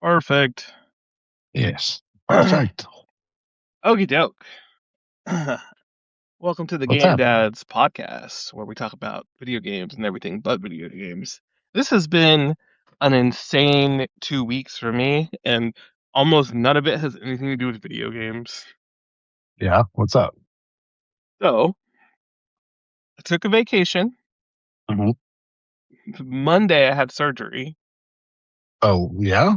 Perfect. Yes. Perfect. Okie doke. Welcome to the What's up? Gamedads podcast, where we talk about video games and everything but video games. This has been an insane 2 weeks for me, and almost none of it has anything to do with video games. Yeah. What's up? So, I took a vacation. Mhm. Monday, I had surgery. Oh, yeah?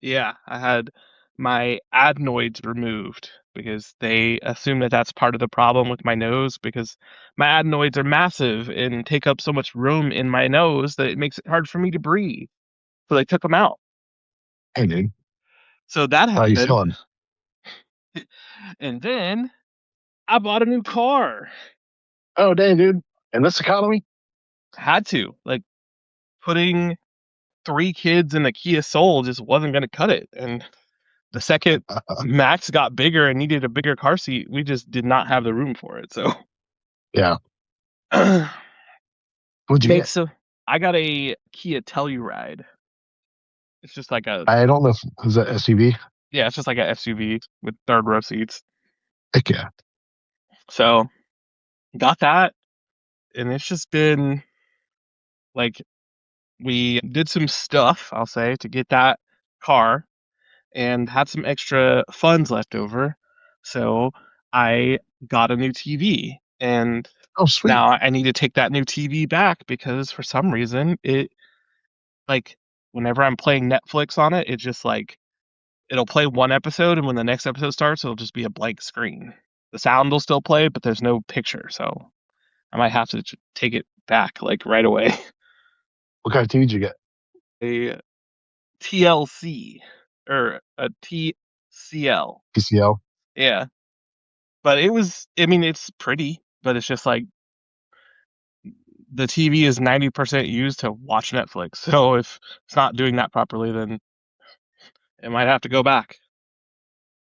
Yeah, I had my adenoids removed because they assume that that's part of the problem with my nose because my adenoids are massive and take up so much room in my nose that it makes it hard for me to breathe. So they took them out. Hey, dude. So that How you happened. feeling? And then I bought a new car. Oh, dang, dude. In this economy? Had to. Like putting 3 kids in a Kia Soul just wasn't going to cut it. And the second Max got bigger and needed a bigger car seat, we just did not have the room for it. So Yeah. What'd you get? makes a I got a Kia Telluride. It's just like a I don't know. Is that SUV? yeah, it's just like a SUV with third row seats. Heck yeah. So got that, and it's just been like we did some stuff, I'll say, to get that car and had some extra funds left over. So I got a new TV, and Oh, sweet. now I need to take that new TV back because for some reason it like whenever I'm playing Netflix on it, it just like it'll play one episode, and when the next episode starts, it'll just be a blank screen. The sound will still play, but there's no picture, so I might have to take it back like right away. What kind of TV did you get? A TLC or a TCL. PCL? Yeah, but it was. I mean, it's pretty, but it's just like the TV is 90% used to watch Netflix. So if it's not doing that properly, then it might have to go back.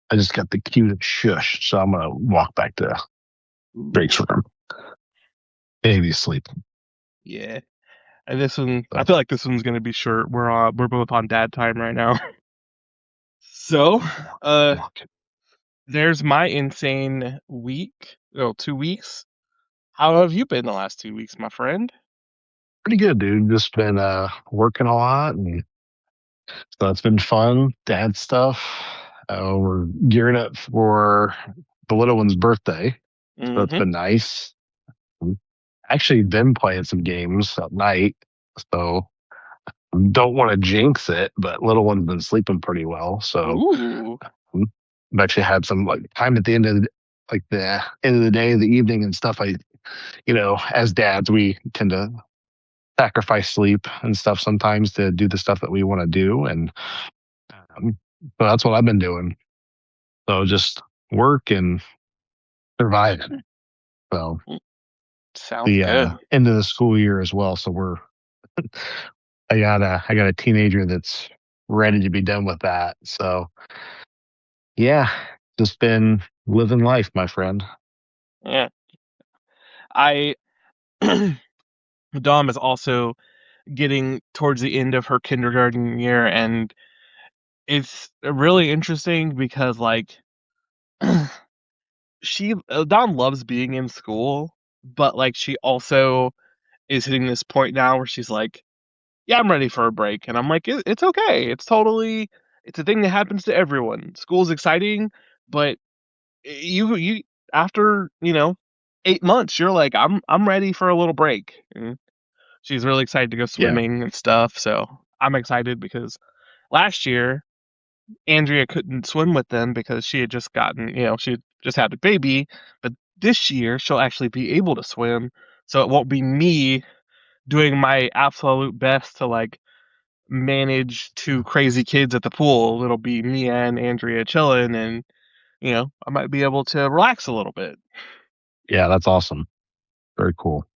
I just got the cue to shush, so I'm going to walk back to Drake's room. Baby's sleeping. Yeah. And this one, I So, feel like this one's gonna be short. We're both on dad time right now. So, uh, there's my insane week. Oh, 2 weeks. How have you been the last 2 weeks, my friend? pretty good, dude. Just been working a lot, and so it's been fun. Dad stuff. We're gearing up for the little one's birthday, so it's Mm-hmm. been nice. Actually been playing some games at night, so don't want to jinx it, but little one's been sleeping pretty well. So Ooh. I've actually had some like time at the end of the end of the day, the evening and stuff. As dads, we tend to sacrifice sleep and stuff sometimes to do the stuff that we want to do, and um, so that's what I've been doing. So just work and surviving. So Sounds the good. end of the school year as well. So I got a teenager that's ready to be done with that. So yeah, just been living life, my friend. Yeah. I Dom is also getting towards the end of her kindergarten year, and it's really interesting because like Dom loves being in school, but like she also is hitting this point now where she's like, yeah, I'm ready for a break. And I'm like, it's okay. It's a thing that happens to everyone. School's exciting, but you, after, 8 months, you're like, I'm ready for a little break. And she's really excited to go Yeah, swimming and stuff. So I'm excited because last year, Andrea couldn't swim with them because she had just gotten, she had just had a baby. But this year, she'll actually be able to swim. So it won't be me doing my absolute best to like manage 2 crazy kids at the pool. It'll be me and Andrea chilling, and I might be able to relax a little bit. yeah, that's awesome. Very cool.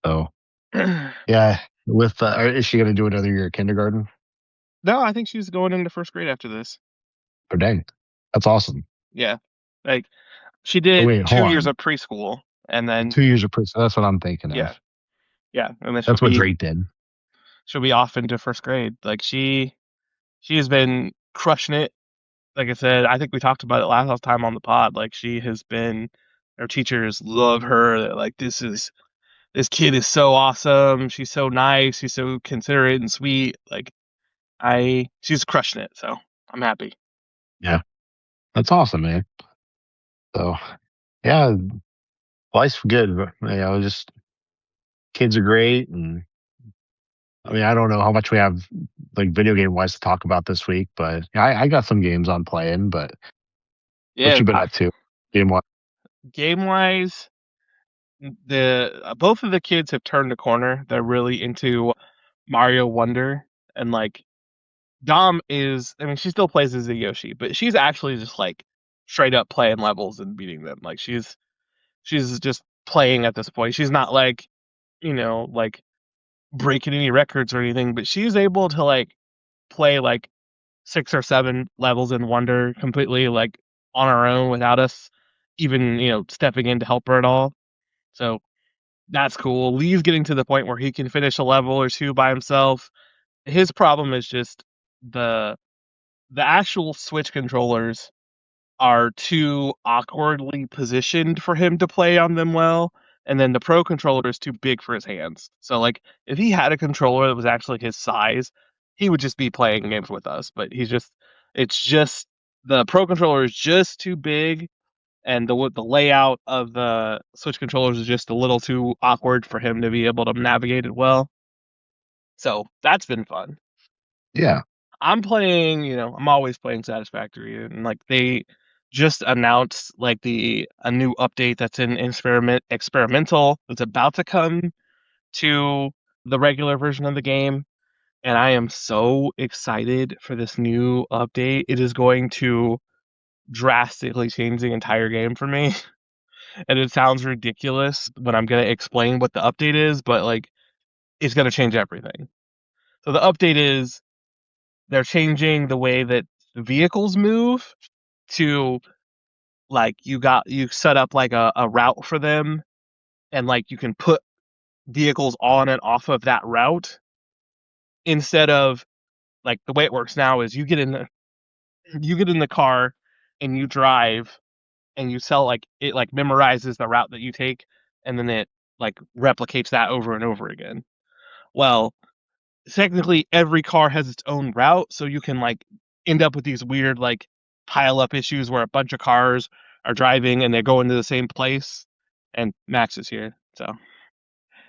So No, yeah, with is she going to do another year of kindergarten? I think she's going into first grade after this. Oh dang, that's awesome. Yeah, like she Oh, did wait, hold 2 years on. of preschool, and then 2 years of prison. That's what I'm thinking yeah, of. yeah, and then That's what Drake did. she'll be off into first grade. Like She has been crushing it. Like I said, I think we talked about it last time on the pod. Like she has been, her teachers love her. They're like, this kid is so awesome. She's so nice. She's so considerate and sweet. Like she's crushing it. So I'm happy. Yeah, that's awesome, man. So yeah, life's good. Just kids are great, and I mean, I don't know how much we have like video game wise to talk about this week, but I got some games on playing. But what Yeah, you been up to? Game wise? game wise, the both of the kids have turned a corner. They're really into Mario Wonder, and like Dom is, I mean, she still plays as a Yoshi, but she's actually just like straight up playing levels and beating them. Like she's just playing at this point. She's not like, like breaking any records or anything, but she's able to like play like 6 or 7 levels in Wonder completely like on her own without us even, stepping in to help her at all. So that's cool. Lee's getting to the point where he can finish a level or two by himself. His problem is just the the actual Switch controllers are too awkwardly positioned for him to play on them well, and then the Pro controller is too big for his hands. So like if he had a controller that was actually his size, he would just be playing games with us, but it's just the Pro controller is just too big, and the layout of the Switch controllers is just a little too awkward for him to be able to navigate it well. So that's been fun. Yeah. I'm playing, I'm always playing Satisfactory, and like they just announced like the a new update that's in experimental that's about to come to the regular version of the game, and I am so excited for this new update. It is going to drastically change the entire game for me. And it sounds ridiculous when I'm going to explain what the update is, but like it's going to change everything. So the update is they're changing the way that the vehicles move to like you set up like a route for them, and like you can put vehicles on and off of that route instead of like the way it works now is you get in the car and you drive and you sell like it like memorizes the route that you take, and then it like replicates that over and over again. Well, technically every car has its own route, so you can like end up with these weird like pile up issues where a bunch of cars are driving and they're going to the same place, and Max is here. So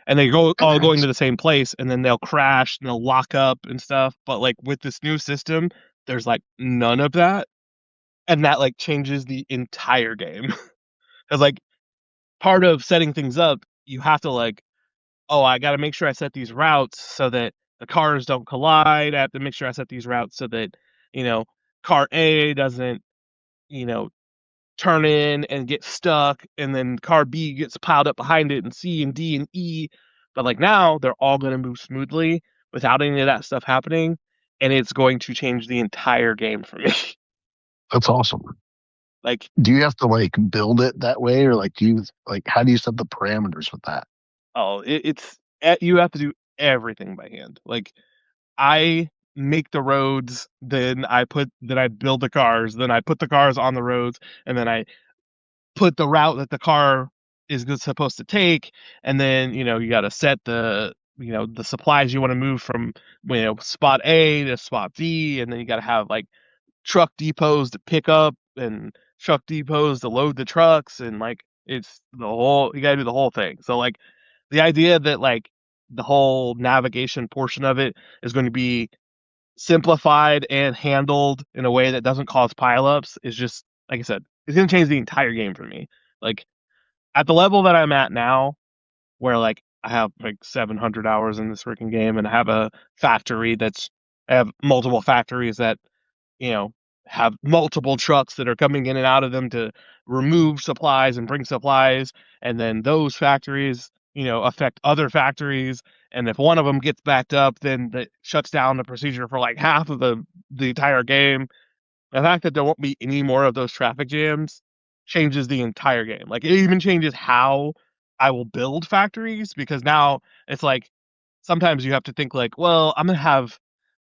and they go all going to the same place, and then they'll crash and they'll lock up and stuff, but like with this new system there's like none of that, and that like changes the entire game. Cuz like part of setting things up, you have to like, oh, I got to make sure I set these routes so that the cars don't collide. I have to make sure I set these routes so that, you know, car A doesn't, you know, turn in and get stuck, and then car B gets piled up behind it, and C and D and E. But like now, they're all going to move smoothly without any of that stuff happening, and it's going to change the entire game for me. That's awesome. Like, Do you have to like build it that way, or like do you like how do you set the parameters with that? oh, you have to do everything by hand. Like I make the roads, then I build the cars, then I put the cars on the roads, and then I put the route that the car is supposed to take, and then you got to set the supplies you want to move from spot A to spot B, and then you got to have like truck depots to pick up and truck depots to load the trucks, and like it's the whole, you got to do the whole thing. So like the idea that like the whole navigation portion of it is going to be simplified and handled in a way that doesn't cause pileups is just, like I said, it's gonna change the entire game for me. Like at the level that I'm at now, where like I have like 700 hours in this freaking game, and I have a factory I have multiple factories that you know have multiple trucks that are coming in and out of them to remove supplies and bring supplies, and then those factories affect other factories, and if one of them gets backed up, then that shuts down the procedure for like half of the entire game. The fact that there won't be any more of those traffic jams changes the entire game. Like it even changes how I will build factories, because now it's like sometimes you have to think like, well, I'm gonna have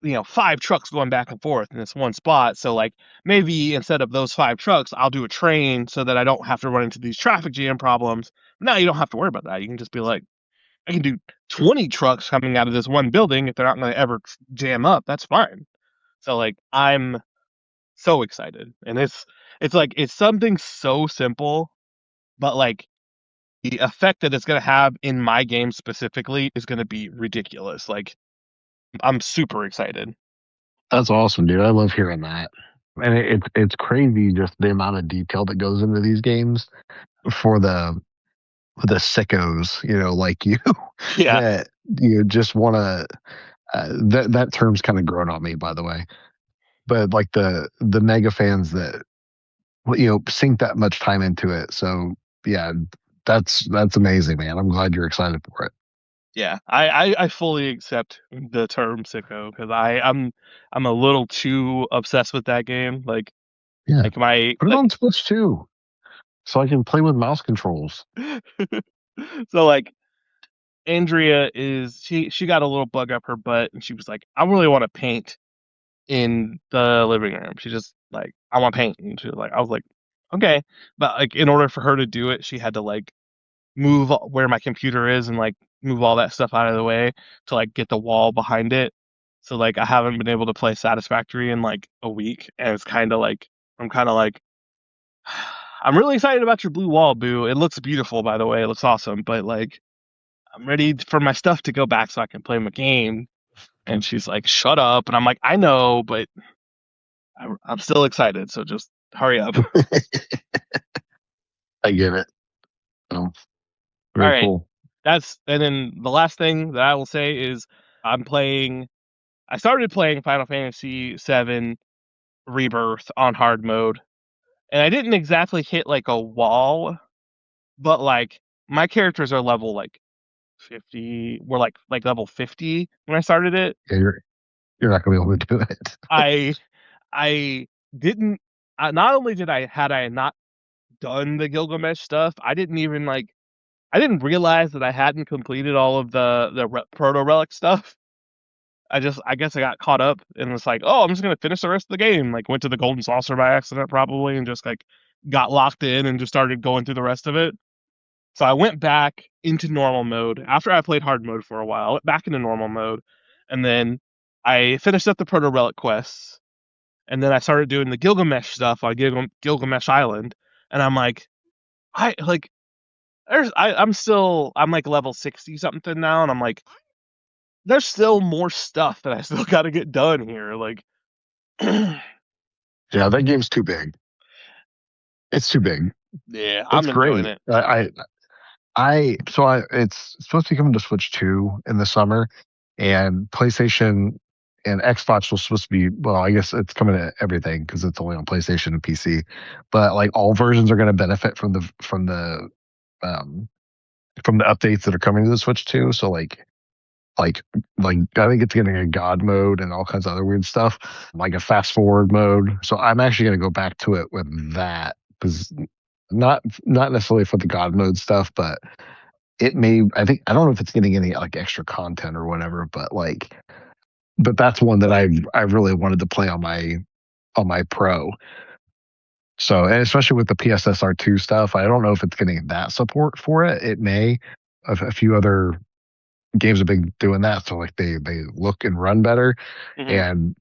5 trucks going back and forth in this one spot. So like maybe instead of those 5 trucks, I'll do a train so that I don't have to run into these traffic jam problems. But now you don't have to worry about that. You can just be like, I can do 20 trucks coming out of this one building if they're not going to ever jam up. That's fine. So like I'm so excited, and it's like it's something so simple, but like the effect that it's going to have in my game specifically is going to be ridiculous. Like I'm super excited. That's awesome, dude. I love hearing that. And it's crazy just the amount of detail that goes into these games for the sickos, like you, Yeah, that you just want to. That term's kind of grown on me, by the way. But like the mega fans that sink that much time into it. So yeah, that's amazing, man. I'm glad you're excited for it. yeah. I fully accept the term sicko because I'm a little too obsessed with that game. Yeah, Like my put it on Switch too, so I can play with mouse controls. so like Andrea is she got a little bug up her butt and she was like, I really want to paint in the living room. She just like, I want to paint. And she was like, I was like, okay. But like in order for her to do it, she had to like move where my computer is and like move all that stuff out of the way to like get the wall behind it. So like I haven't been able to play Satisfactory in like a week, and it's kind of like I'm kind of like I'm really excited about your blue wall, Boo. It looks beautiful, by the way. It looks awesome, but like I'm ready for my stuff to go back so I can play my game. And she's like, "Shut up!" And I'm like, "I know, but I'm still excited. So just hurry up." I get it. Oh, All very right, cool. and then the last thing that I will say is I'm playing. I started playing Final Fantasy VII Rebirth on hard mode, and I didn't exactly hit like a wall, but like my characters are level like 50. We're like level 50 when I started it. Yeah, you're not gonna be able to do it. I I didn't. Not only did I had I not done the Gilgamesh stuff, I didn't realize that I hadn't completed all of the proto-relic stuff. I guess I got caught up and was like, "Oh, I'm just gonna finish the rest of the game." Like, went to the golden saucer by accident probably, and just like got locked in and just started going through the rest of it. So I went back into normal mode after I played hard mode for a while. I went back into normal mode, and then I finished up the proto-relic quests, and then I started doing the Gilgamesh stuff on Gilgamesh Island, and I'm like, I like I'm like level 60 something now, and I'm like, there's still more stuff that I still got to get done here. Like, Yeah, that game's too big. It's too big. yeah, It's I'm enjoying great. it. It's supposed to be coming to Switch 2 in the summer, and PlayStation and Xbox was supposed to be, well, I guess it's coming to everything because it's only on PlayStation and PC. But like all versions are going to benefit um from the updates that are coming to the Switch 2. So like like I think it's getting a God mode and all kinds of other weird stuff, like a fast forward mode. So I'm actually going to go back to it with that because not necessarily for the God mode stuff, but it may. I don't know if it's getting any like extra content or whatever, but that's one that I've really wanted to play on my Pro. So, and especially with the PSSR2 stuff, I don't know if it's getting that support for it. It may. A few other games have been doing that, so like they look and run better. Hmm. And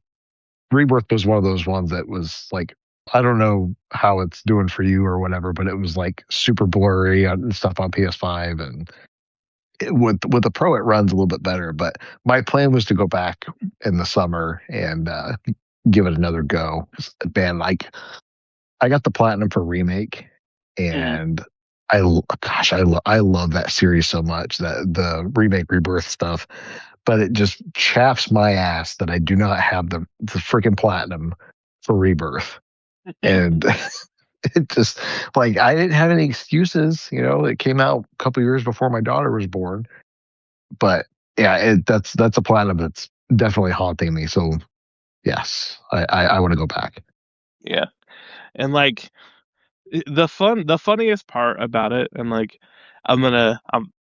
Rebirth was one of those ones that was like, I don't know how it's doing for you or whatever, but it was like super blurry and stuff on PS5, and with the Pro it runs a little bit better. But my plan was to go back in the summer and give it another go. Man, like I got the platinum for remake, Hmm. and I love that series so much, that the remake rebirth stuff. But it just chaps my ass that I do not have the freaking platinum for rebirth. And it just like I didn't have any excuses. It came out a couple years before my daughter was born. But yeah, that's a platinum that's definitely haunting me. So yes, I want to go back. Yeah, and like the funniest part about it, and like I'm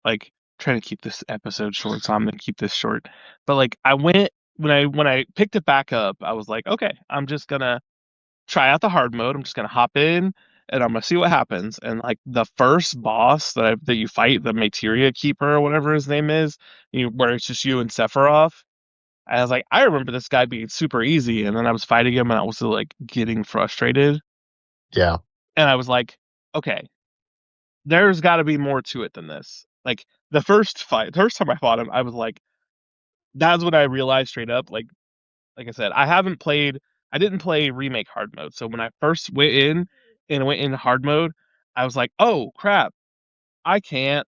like trying to keep this episode short, so I'm gonna keep this short. But like I went when I picked it back up, I was like, okay, I'm just gonna try out the hard mode. I'm just gonna hop in and I'm gonna see what happens. And like the first boss that you fight, the materia keeper or whatever his name is, where it's just you and Sephiroth. I was like, I remember this guy being super easy, and then I was fighting him, and I was like getting frustrated, Yeah. and I was like, okay, there's got to be more to it than this. Like the first time I fought him, I was like, that's when I realized straight up, like I said, I didn't play remake hard mode. So when I first went in hard mode, I was like, oh crap, I can't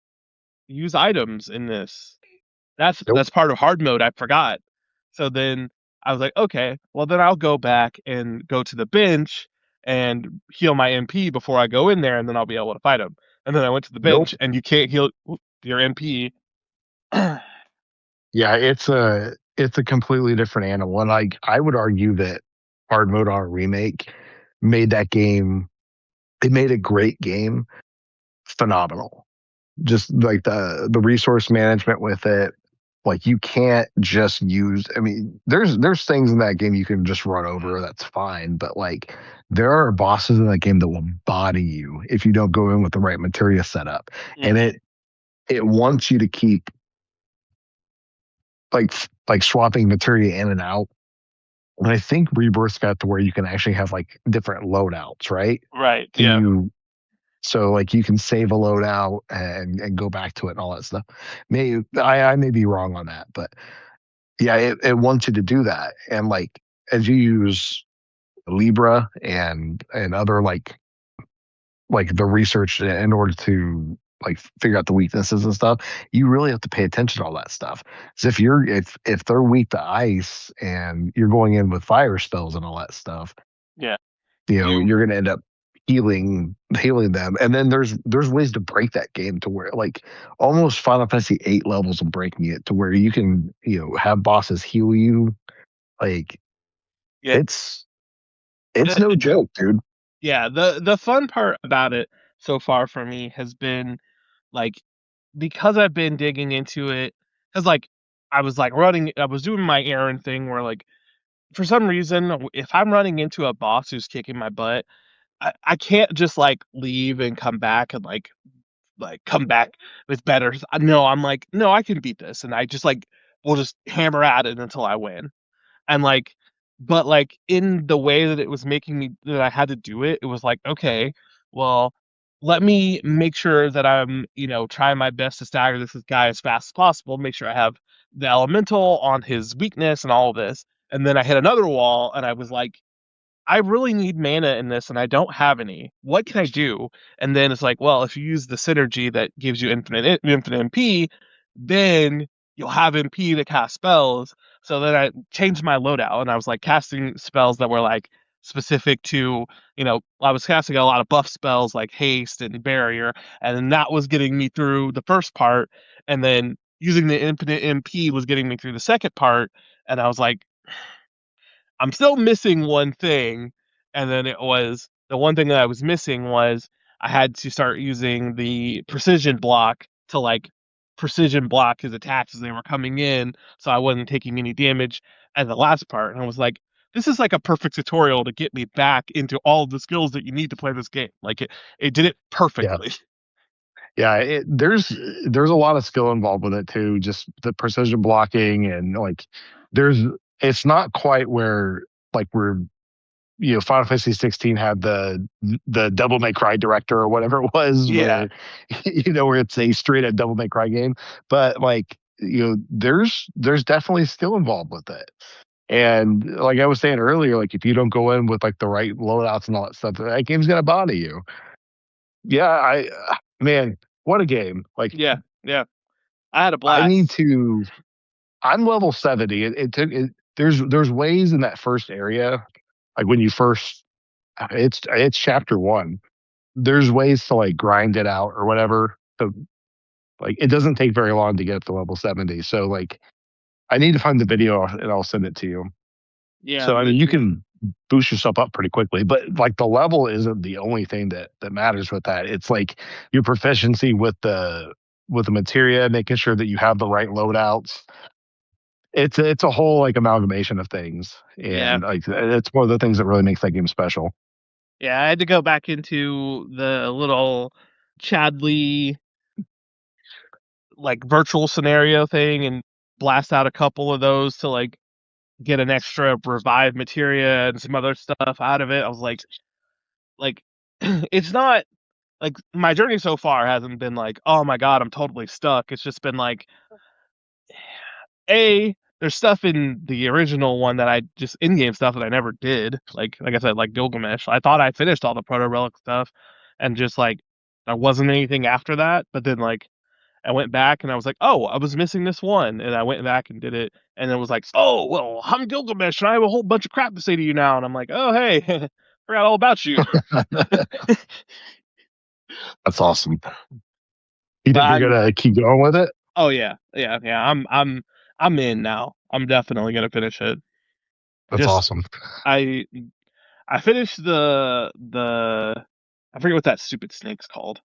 use items in this. Nope. That's part of hard mode. I forgot. So then I was like, okay, well then I'll go back and go to the bench and heal my MP before I go in there, and then I'll be able to fight him. And then I went to the Nope. bench, and you can't heal your MP. Yeah, it's a completely different animal. And I would argue that hard mode on a remake made that game it made a great game phenomenal. Just like the resource management with it. Like you can't just use I mean, there's things in that game you can just run over, that's fine. But like there are bosses in that game that will body you if you don't go in with the right materia setup. And Mhm. it wants you to keep like swapping materia in and out. And I think Rebirth got to where you can actually have like different loadouts, right? Right. Can Yeah. you so like you can save a loadout and go back to it and all that stuff. I may be wrong on that, but yeah, it wants you to do that. And like as you use Libra and other like the research in order to like figure out the weaknesses and stuff, you really have to pay attention to all that stuff. So if they're weak to ice and you're going in with fire spells and all that stuff, Yeah. You you're gonna end up healing them. And then there's ways to break that game to where like almost Final Fantasy VIII levels of breaking it to where you can, have bosses heal you. Like yeah. it's no The, joke, dude. yeah, the fun part about it so far for me has been like because I've been digging into it, because like I was doing my errand thing where like for some reason if I'm running into a boss who's kicking my butt, I can't just like leave and come back and like come back with better. No, I'm like no, I can beat this, and I just like will just hammer at it until I win. And like but like in the way that it was making me that I had to do it, it was like okay, well, let me make sure that I'm trying my best to stagger this guy as fast as possible, make sure I have the elemental on his weakness and all of this. And then I hit another wall, and I was like, I really need mana in this and I don't have any. What can I do? And then it's like, well, if you use the synergy that gives you infinite MP, then you'll have MP to cast spells. So then I changed my loadout, and I was like casting spells that were like specific to, I was casting a lot of buff spells like haste and barrier, and then that was getting me through the first part, and then using the infinite MP was getting me through the second part, and I was like, I'm still missing one thing, and then it was the one thing that I was missing was I had to start using the precision block to like precision block his attacks as they were coming in, so I wasn't taking any damage at the last part. And I was like, this is like a perfect tutorial to get me back into all of the skills that you need to play this game. Like it did it Yeah. perfectly. Yeah, there's a lot of skill involved with it too. Just the precision blocking and like there's it's not quite where like we're Final Fantasy 16 had the Devil May Cry director or whatever it was, Yeah, where where it's a straight up Devil May Cry game. But like there's definitely skill involved with it. And like I was saying earlier, like if you don't go in with like the right loadouts and all that stuff, that game's gonna body you. Yeah, man, what a game! Like yeah, yeah. I had a I need blast. to. I'm level 70. It took. There's ways in that first area, like when you first. It's chapter one. There's ways to like grind it out or whatever. So like it doesn't take very long to get up to level 70. So like I need to find the video and I'll send it to you. Yeah, So I mean you can boost yourself up pretty quickly, but like the level isn't the only thing that matters with that. It's like your proficiency with the materia, making sure that you have the right loadouts. it's a whole like amalgamation of things, Yeah. and like it's one of the things that really makes that game special. Yeah, I had to go back into the little Chadley like virtual scenario thing and blast out a couple of those to like get an extra revive materia and some other stuff out of it. I was like it's not like my journey so far hasn't been like, oh my god, I'm totally stuck. It's just been like, there's stuff in the original one that I just in-game stuff that I never did. Like I said, like Gilgamesh. I thought I finished all the proto-relic stuff, and just like there wasn't anything after that. But then like I went back and I was like, oh, I was missing this one, and I went back and did it, and it was like, oh well, I'm Gilgamesh and I have a whole bunch of crap to say to you now, and I'm like, oh hey, forgot all about you. That's awesome. You But think you're I'm gonna keep going with it? Oh yeah. I'm in now. I'm definitely gonna finish it. That's Just awesome. I I finished the I forget what that stupid snake's called.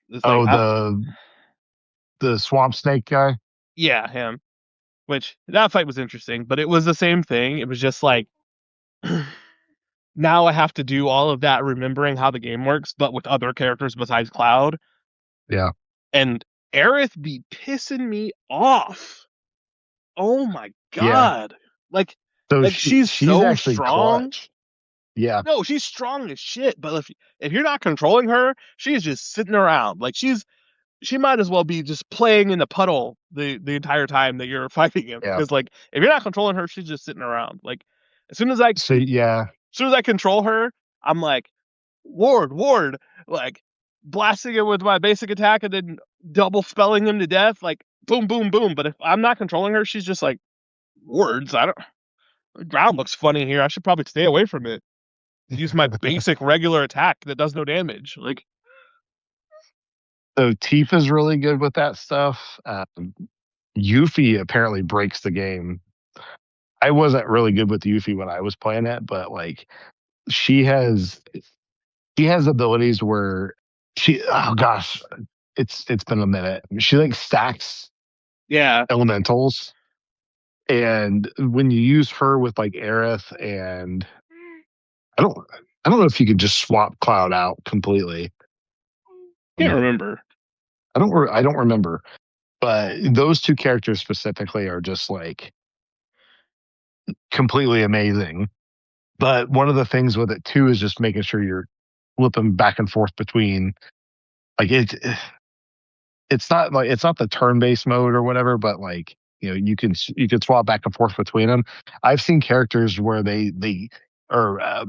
It's like Oh, the swamp snake guy. yeah, him. Which that fight was interesting, but it was the same thing. It was just like now I have to do all of that remembering how the game works, but with other characters besides Cloud. Yeah, And Aerith be pissing me off. Oh my yeah. god. Like So like she's she's so actually strong. clutch. Yeah, No, she's strong as shit, but if you're not controlling her, she's just sitting around. Like she might as well be just playing in the puddle the entire time that you're fighting him. yeah. Because like if you're not controlling her, she's just sitting around. Like as soon as I as So yeah, soon as I control her, I'm like, Ward, like blasting him with my basic attack and then double spelling him to death, like boom, boom, boom. But if I'm not controlling her, she's just like words. I don't the ground looks funny here. I should probably stay away from it. Use my basic regular attack that does no damage. Like, so Tifa's really good with that stuff. Yuffie apparently breaks the game. I wasn't really good with Yuffie when I was playing it, but like she has she has abilities where she oh gosh, it's been a minute. She like stacks yeah, elementals, and when you use her with like Aerith, and I don't I don't know if you could just swap Cloud out completely. can't Um, remember. I don't remember, but those two characters specifically are just like completely amazing. But one of the things with it too is just making sure you're flipping back and forth between like it's not the turn-based mode or whatever, but like you can swap back and forth between them. I've seen characters where they are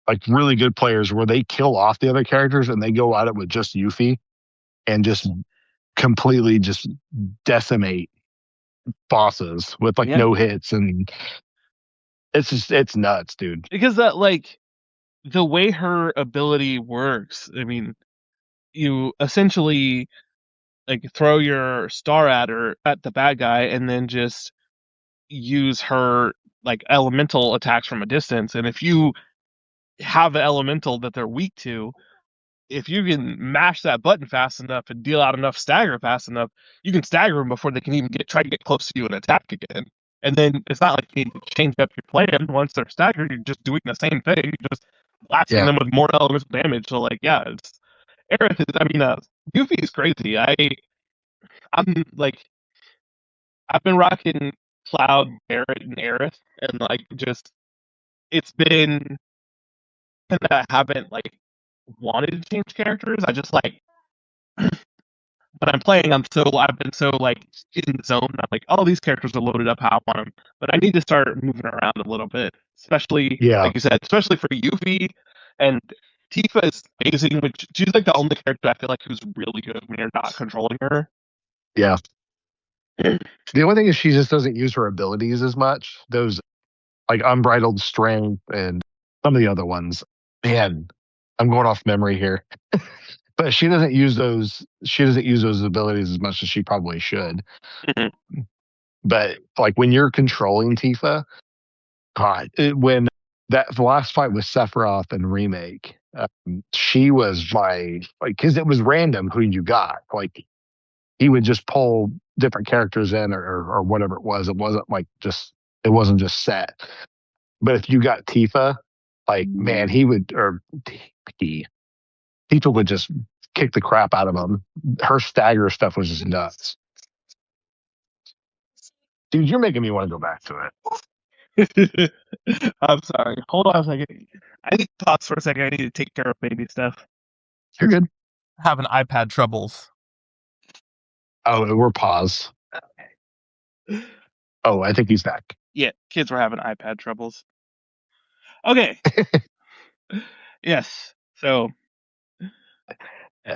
like really good players where they kill off the other characters and they go at it with just Yuffie and just completely just decimate bosses with like Yeah, no hits, and it's nuts, dude. because that like the way her ability works. I mean, you essentially like throw your star at her at the bad guy, and then just use her like elemental attacks from a distance. And if you have an elemental that they're weak to, if you can mash that button fast enough and deal out enough stagger fast enough, you can stagger them before they can even try to get close to you and attack again. And then it's not like you need to change up your plan once they're staggered. You're just doing the same thing. You're just blasting Yeah. them with more elemental damage. So like, yeah, it's Aerith is. I mean, Yuffie is crazy. I'm like, I've been rocking Cloud, Barret, and Aerith, and like just it's been that I haven't like wanted to change characters. I just like when I'm playing, I've been so like in the zone. I'm like, oh, these characters are loaded up how I want them, but I need to start moving around a little bit, especially Yeah. like you said, especially for Yuffie and Tifa is amazing. Which she's like the only character I feel like who's really good when you're not controlling her. Yeah. The only thing is she just doesn't use her abilities as much. Those like unbridled strength and some of the other ones. Man, I'm going off memory here. But she doesn't use those abilities as much as she probably should. Mhm. But like when you're controlling Tifa, God, when the last fight with Sephiroth in remake, she was my like because it was random who you got. Like he would just pull different characters in or whatever it was. It wasn't just set. But if you got Tifa, like man, he would or he Tifa would just kick the crap out of him. Her stagger stuff was just nuts. Dude, you're making me want to go back to it. I'm sorry. Hold on a second. I need to pause for a second. I need to take care of baby stuff. You're good. Having iPad troubles. Oh, we're pause. Oh, I think he's back. Yeah, kids were having iPad troubles. Okay. Yes. So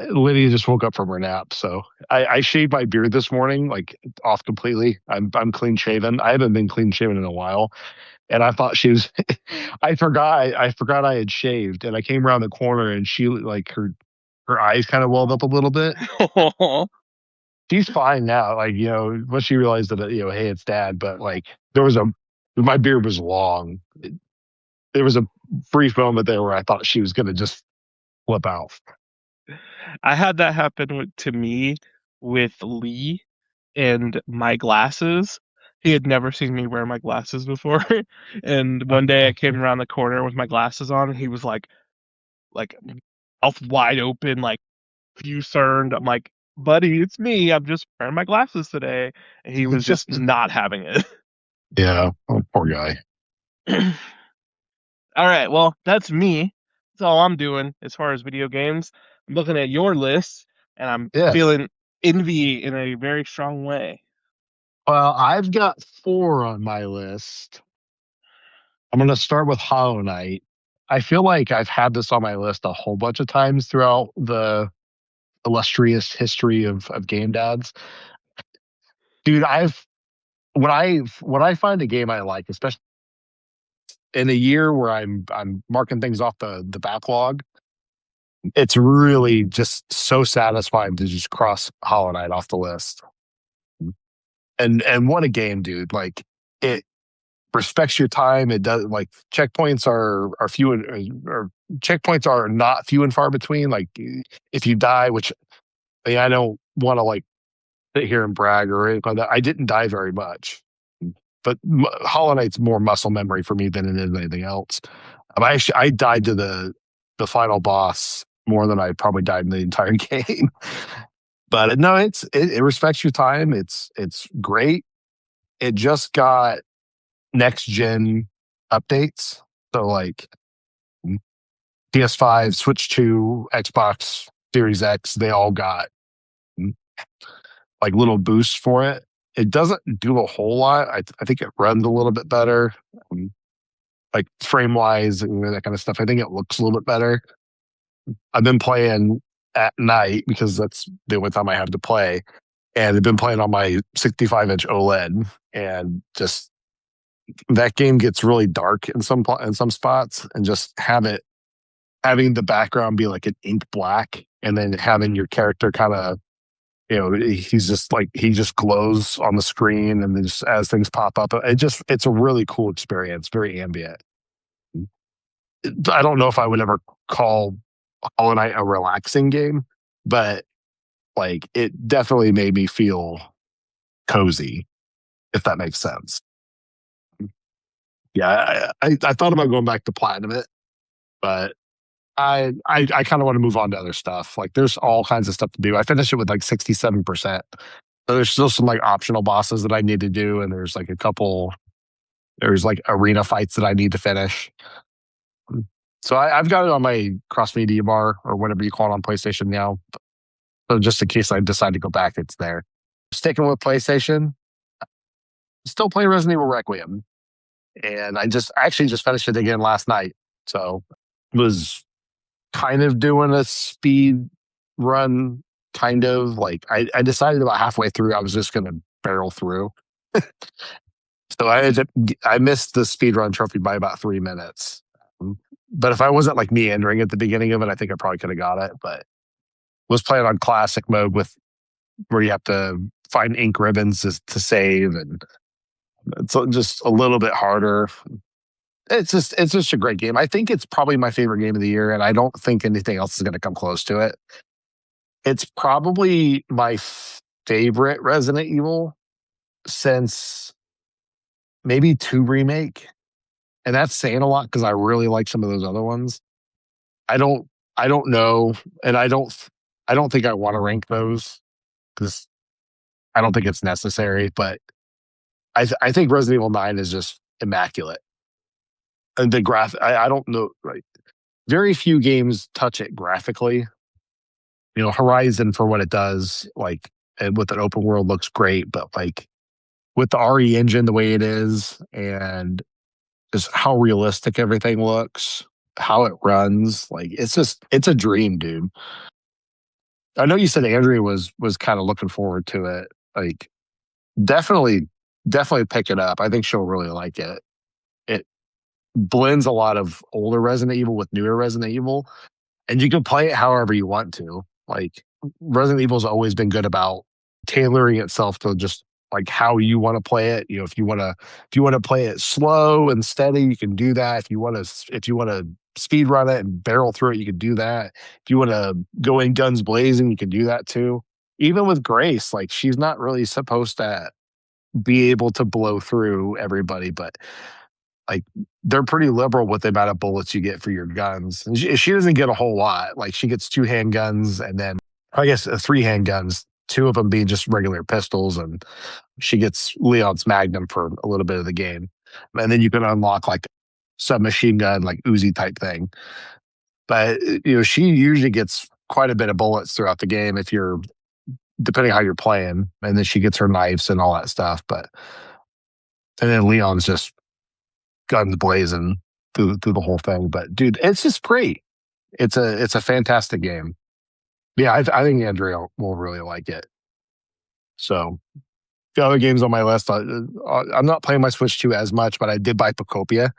Lydia just woke up from her nap, so I shaved my beard this morning, like off completely. I'm clean shaven. I haven't been clean shaven in a while, and I thought she was. I forgot I had shaved, and I came around the corner, and she like her eyes kind of welled up a little bit. She's fine now, like once she realized that hey, it's dad. But like my beard was long. There was a brief moment there where I thought she was gonna just flip out. I had that happen to me with Lee and my glasses. He had never seen me wear my glasses before. And one day I came around the corner with my glasses on and he was like mouth wide open, like concerned. I'm like, buddy, it's me. I'm just wearing my glasses today. And he was just not having it. Yeah, oh, poor guy. All right, well, that's me. That's all I'm doing as far as video games. I'm looking at your list and I'm feeling envy in a very strong way. Well, I've got 4 on my list. I'm going to start with Hollow Knight. I feel like I've had this on my list a whole bunch of times throughout the illustrious history of Gamedads. Dude, when I find a game I like, especially in a year where I'm marking things off the backlog, it's really just so satisfying to just cross Hollow Knight off the list. And what a game, dude. Like it respects your time. It does, like, checkpoints are few or checkpoints are not few and far between. Like if you die, which I don't want to like sit here and brag or anything like that. I didn't die very much, but Hollow Knight's more muscle memory for me than it is anything else. I died to the final boss more than I probably died in the entire game. But no, it respects your time. It's great. It just got next gen updates. So like PS5, Switch 2, Xbox Series X, they all got like little boosts for it. It doesn't do a whole lot. I think it runs a little bit better, like frame wise and that kind of stuff. I think it looks a little bit better. I've been playing at night because that's the only time I have to play. And I've been playing on my 65-inch OLED, and just that game gets really dark in some spots, and just having the background be like an ink black, and then having your character kind of, he's just like, he just glows on the screen, and then just as things pop up, it's a really cool experience, very ambient. I don't know if I would ever call Hollow Knight a relaxing game, but like it definitely made me feel cozy, if that makes sense. Yeah, I thought about going back to platinum it, but I kind of want to move on to other stuff. Like there's all kinds of stuff to do. I finished it with like 67%. So there's still some like optional bosses that I need to do, and there's like there's like arena fights that I need to finish. So I've got it on my cross media bar or whatever you call it on PlayStation now. So just in case I decide to go back, it's there. Sticking with PlayStation, still playing Resident Evil Requiem. And I actually just finished it again last night. So was kind of doing a speed run, kind of like I decided about halfway through I was just going to barrel through. So I missed the speed run trophy by about 3 minutes. But if I wasn't like meandering at the beginning of it, I think I probably could have got it. But was playing on classic mode where you have to find ink ribbons to save, and it's just a little bit harder. It's just a great game. I think it's probably my favorite game of the year, and I don't think anything else is going to come close to it. It's probably my favorite Resident Evil since maybe 2 remake. And that's saying a lot because I really like some of those other ones. I don't I don't know, and I don't think I want to rank those because I don't think it's necessary. But I think Resident Evil 9 is just immaculate. And the I don't know, right? Very few games touch it graphically. You know, Horizon for what it does, like, and with an open world looks great, but like with the RE engine the way it is, and just how realistic everything looks, how it runs, like it's a dream, dude. I know you said Andrea was kind of looking forward to it. Like, definitely, definitely pick it up. I think she'll really like it. It blends a lot of older Resident Evil with newer Resident Evil, and you can play it however you want to. Like, Resident Evil's always been good about tailoring itself to just like how you want to play it. You know, if you want to play it slow and steady, you can do that. If you want to speed run it and barrel through it, you can do that. If you want to go in guns blazing, you can do that too. Even with Grace, like, she's not really supposed to be able to blow through everybody, but like, they're pretty liberal with the amount of bullets you get for your guns. And she doesn't get a whole lot. Like, she gets 2 handguns and then I guess 3 handguns, 2 of them being just regular pistols, and she gets Leon's Magnum for a little bit of the game. And then you can unlock like submachine gun, like Uzi type thing. But you know, she usually gets quite a bit of bullets throughout the game if you're depending on how you're playing. And then she gets her knives and all that stuff. But and then Leon's just guns blazing through the whole thing. But dude, it's just great. It's a fantastic game. Yeah, I think Andrea will really like it. So the other games on my list, I'm not playing my Switch 2 as much, but I did buy Pocopia.